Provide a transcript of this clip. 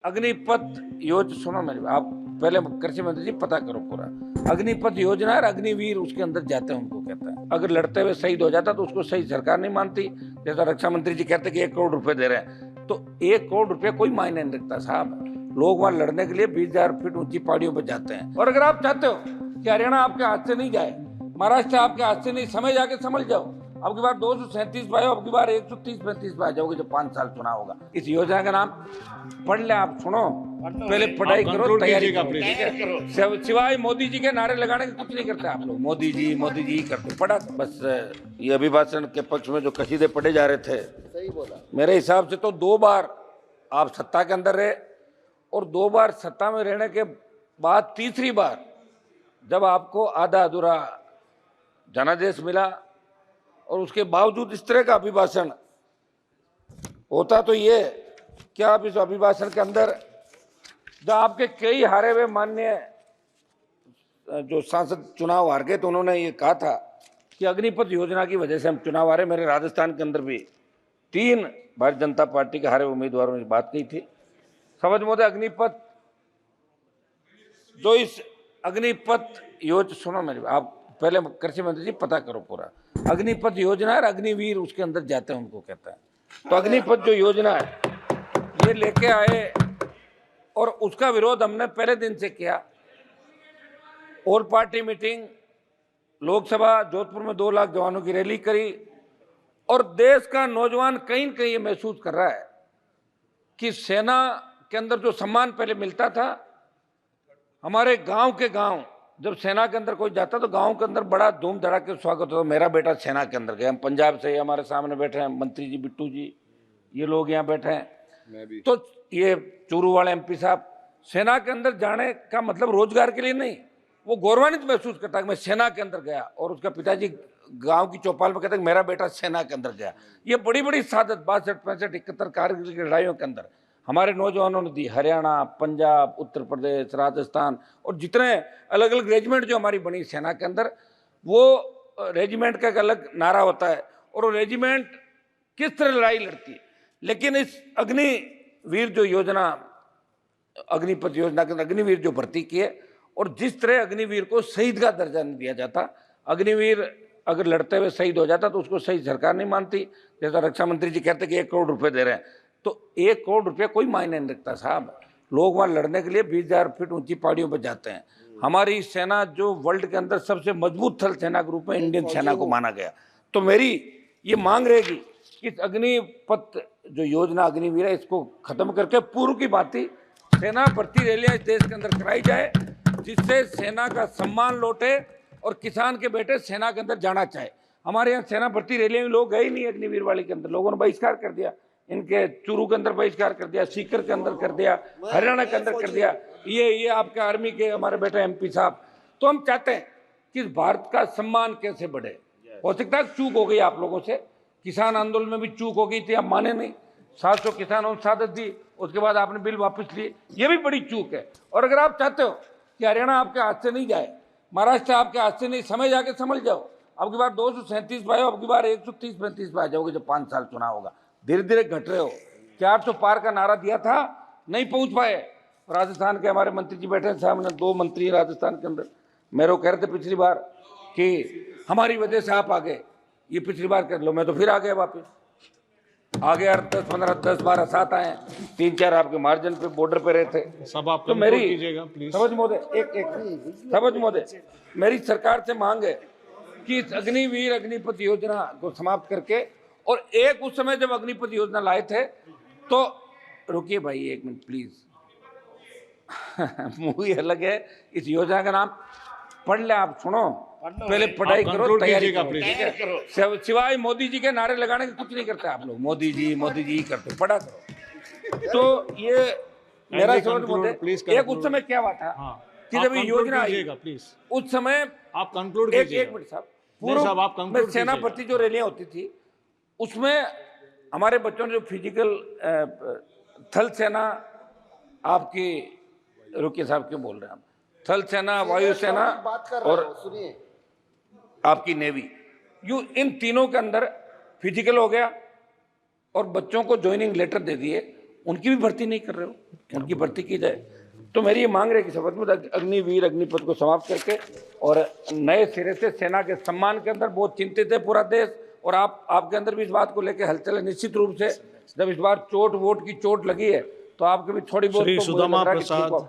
अग्निपथ योजना सुनो मेरी, आप पहले कृषि मंत्री जी पता करो पूरा। अग्निपथ योजना और अग्निवीर उसके अंदर जाते हैं, उनको कहता है। अगर लड़ते हुए शहीद हो जाता तो उसको सही सरकार नहीं मानती। जैसा रक्षा मंत्री जी कहते कि 1 करोड़ रुपए दे रहे हैं, तो 1 करोड़ रुपए कोई मायने नहीं रखता साहब। लोग वहां लड़ने के लिए 20,000 फीट ऊंची पहाड़ियों पर जाते हैं। और अगर आप चाहते हो कि हरियाणा आपके हाथ से नहीं जाए, महाराष्ट्र आपके हाथ से नहीं, समय जाके समझ जाओ। अब की बार 237 पे आओ, अब की बार 130-35 पे आ जाओगे जब 5 साल चुनाव होगा। इस योजना का नाम पढ़ ले, आप सुनो, पहले पढ़ाई करो, तैयारी करो। सिवाय मोदी जी के नारे लगाने के कुछ नहीं करते आप लोग। मोदी जी ही करते, पढ़ा बस। ये अभिभाषण के पक्ष में जो कसीदे पढ़े जा रहे थे, सही बोला। मेरे हिसाब से तो 2 बार आप सत्ता के अंदर रहे, और 2 बार सत्ता में रहने के बाद तीसरी बार जब आपको आधा अधूरा जनादेश मिला, और उसके बावजूद इस तरह का अभिभाषण होता, तो ये क्या आप इस अभिभाषण के अंदर, जब आपके कई हारे हुए माननीय जो सांसद चुनाव हार गए, तो उन्होंने ये कहा था कि अग्निपथ योजना की वजह से हम चुनाव हारे। मेरे राजस्थान के अंदर भी 3 भारतीय जनता पार्टी के हारे उम्मीदवारों ने बात की थी। समझ मोदे अग्निपथ, जो इस अग्निपथ योजना सुनो मेरी, आप पहले कृषि मंत्री जी पता करो पूरा। अग्निपथ योजना और अग्निवीर उसके अंदर जाते हैं, उनको कहता है। तो अग्निपथ जो योजना है ये लेके आए, और उसका विरोध हमने पहले दिन से किया। All party meeting, Lok Sabha Jodhpur में 2 लाख जवानों की रैली करी, और देश का नौजवान कहीं न कहीं ये महसूस कर रहा है कि सेना के अंदर जो सम्मान पहले मिलता था, हमारे गांव के गांव जब सेना के अंदर कोई जाता तो गांव के अंदर बड़ा धूम धड़ाके स्वागत होता। मेरा बेटा सेना के अंदर गया। हम पंजाब से, हमारे सामने बैठे हैं मंत्री जी, बिट्टू जी, ये लोग यहाँ बैठे हैं। तो ये चूरू वाले एमपी साहब, सेना के अंदर जाने का मतलब रोजगार के लिए नहीं, वो गौरवान्वित महसूस करता है कि मैं सेना के अंदर गया। और उसका पिताजी गांव की चौपाल में कहते हैं मेरा बेटा सेना के अंदर गया। ये बड़ी बड़ी सादत 62, 65, 71 कारगिल की लड़ाइयों के अंदर हमारे नौजवानों ने दी। हरियाणा, पंजाब, उत्तर प्रदेश, राजस्थान, और जितने अलग अलग रेजिमेंट जो हमारी बनी सेना के अंदर, वो रेजिमेंट का एक अलग नारा होता है, और वो रेजिमेंट किस तरह लड़ाई लड़ती है। लेकिन इस अग्निवीर जो योजना, अग्निपथ योजना के अंदर अग्निवीर जो भर्ती किए, और जिस तरह अग्निवीर को शहीद का दर्जा नहीं दिया जाता, अग्निवीर अगर लड़ते हुए शहीद हो जाता तो उसको सही सरकार नहीं मानती। जैसा रक्षा मंत्री जी कहते कि 1 करोड़ रुपए दे रहे हैं, तो 1 करोड़ रुपए कोई मायने नहीं रखता साहब। लोग वहां लड़ने के लिए 20,000 फीट ऊंची पहाड़ियों पर जाते हैं। हमारी सेना जो वर्ल्ड के अंदर सबसे मजबूत थल सेना के रूप में इंडियन सेना को माना गया। तो मेरी ये मांग रहेगी कि इस अग्निपथ जो योजना अग्निवीर है, इसको खत्म करके पूर्व की भांति सेना भर्ती रैलियां इस देश के अंदर कराई जाए, जिससे सेना का सम्मान लौटे और किसान के बेटे सेना के अंदर जाना चाहे। हमारे यहाँ सेना भर्ती रैलियां में लोग गए ही नहीं अग्निवीर वाली के अंदर। लोगों ने बहिष्कार कर दिया, इनके चूरू के अंदर बहिष्कार कर दिया, सीकर के अंदर कर दिया, हरियाणा के अंदर कर दिया। ये आपके आर्मी के हमारे बेटे एमपी साहब। तो हम चाहते हैं कि भारत का सम्मान कैसे बढ़े। हो सकता है चूक हो गई आप लोगों से, किसान आंदोलन में भी चूक हो गई थी, आप माने नहीं। 700 किसानों ने शहादत दी, उसके बाद आपने बिल वापस लिए, ये भी बड़ी चूक है। और अगर आप चाहते हो कि हरियाणा आपके हाथ से नहीं जाए, महाराष्ट्र आपके हाथ से नहीं, समय जाके समझ जाओ। अब की बार 237 पे आओ, अब की बार 130-35 पे आ जाओगे जब 5 साल चुनाव होगा। धीरे धीरे घट रहे हो। 400 पार का नारा दिया था, नहीं पहुंच पाए। राजस्थान के हमारे मंत्री जी बैठे हैं सामने, 2 मंत्री राजस्थान के अंदर, मेरे को कह रहे थे पिछली बार कि हमारी वजह से आप आ गए, ये पिछली बार कर लो। मैं तो फिर आ गया वापिस, आ गया। 10-15, 10-12, 7 आए, 3-4 आपके मार्जिन पे बॉर्डर पे रहे थे। सब आप तो मेरी समझ मोदे मेरी सरकार से मांग है कि इस अग्निवीर अग्निपथ योजना को समाप्त करके, और एक उस समय जब अग्निपथ योजना लाए थे तो, रुकिए भाई 1 मिनट प्लीज, मूवी अलग है, इस योजना का नाम पढ़ ले, आप सुनो, पहले पढ़ाई करो, तैयारी करो। सिवाय मोदी जी के नारे लगाने के कुछ नहीं करते आप लोग। मोदी जी ही करते, पढ़ा करो। तो ये मेरा समझ मोदे, एक उस समय क्या हुआ था कि जब ये योजना आई, उस समय आप कंक्लूड कीजिए। 1 मिनट साहब, पूर्व में सेना भर्ती जो रैलियां होती थी, उसमें हमारे बच्चों ने जो फिजिकल थल सेना आपकी, रुकिए साहब क्यों बोल रहे हैं आप, थल सेना, वायुसेना और आपकी नेवी, इन तीनों के अंदर फिजिकल हो गया, और बच्चों को ज्वाइनिंग लेटर दे दिए, उनकी भी भर्ती नहीं कर रहे हो, उनकी भर्ती की जाए। तो मेरी ये मांग रही है कि शपथ में अग्निवीर अग्निपथ को समाप्त करके और नए सिरे से सेना के सम्मान के अंदर बहुत चिंतित है पूरा देश, और आपके अंदर भी इस बात को लेकर हलचल है। निश्चित रूप से जब इस बार वोट की चोट लगी है तो आपके भी थोड़ी बहुत श्री तो मुझे सुदामा लग रहा है कि प्रसाद ठीक हो।